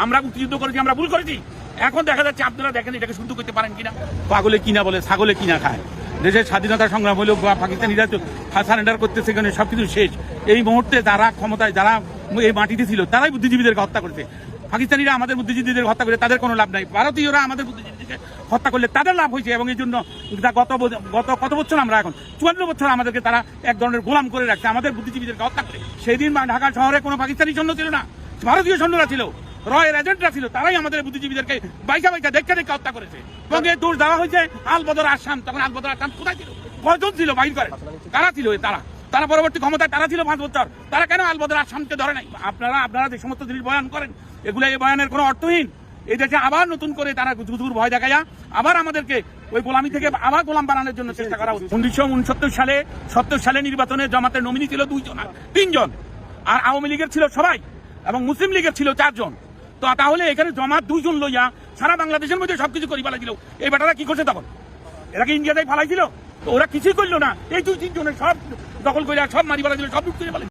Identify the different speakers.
Speaker 1: আমরা মুক্তিযুদ্ধ করেছি, আমরা ভুল করেছি। এখন দেখা যাচ্ছে আপনারা দেখেন এটাকে শুদ্ধ করতে পারেন কিনা। পাগলে কিনা বলে, ছাগলে কিনা খায়। দেশের স্বাধীনতা সংগ্রাম হলেও পাকিস্তানিরা সারেন্ডার করতে, সেখানে সবকিছু শেষ। এই মুহূর্তে যারা ক্ষমতায়, যারা এই মাটিতে ছিল, তারাই বুদ্ধিজীবীদেরকে হত্যা করেছে। পাকিস্তানিরা আমাদের বুদ্ধিজীবীদের হত্যা করে তাদের কোনো লাভ নাই, ভারতীয়রা আমাদের বুদ্ধিজীবীদেরকে হত্যা করলে তাদের লাভ হয়েছে। এবং এই জন্য গত কত বছর, আমরা এখন 54 বছর আমাদেরকে তারা এক ধরনের গোলাম করে রাখছে, আমাদের বুদ্ধিজীবীদেরকে হত্যা করে। সেই দিন ঢাকা শহরে কোনো পাকিস্তানি সৈন্য ছিল না, ভারতীয় সৈন্যরা ছিল, রয়ের এজেন্টরা ছিল, তারাই আমাদের বুদ্ধিজীবীদেরকে বাইকা দেখে হত্যা করেছে। এবং এই দোষ দেওয়া হয়েছে আল বদর আসাম। তখন আল বদর আসাম কোথায় ছিল, কয়জন ছিল বাইর করে, কারা ছিল তারা পরবর্তী ক্ষমতায় তারা ছিল 5 বছর, তারা কেন আল বদর আসামকে ধরে নাই? আপনারা যে সমস্ত জিনিস বয়ান করেন, এগুলো এই বয়ানের কোনো অর্থহীন। এই দেশে আবার নতুন করে তারা জুজুর ভয় দেখায়া আবার আমাদেরকে ওই গোলামি থেকে আবার গোলাম বানানোর জন্য চেষ্টা করা হচ্ছে। 1969 সালে নির্বাচনে জামাতের নমিনি ছিল 3 জন, আর আওয়ামী লীগের ছিল সবাই, এবং মুসলিম লীগের ছিল 4 জন। তো তাহলে এখানে জামাত 2 জন লইয়া সারা বাংলাদেশের মধ্যে সবকিছু করি ফেলাইছিল। এই বেটারা কি করছে তখন? এরা কি ইন্ডিয়াতেই ফালাইছিল? তো ওরা কিছুই করলো না, এই 2-3 জনের সব দখল করে, সব মারি ফেলাইছিল, সব লুট করে ফেলে।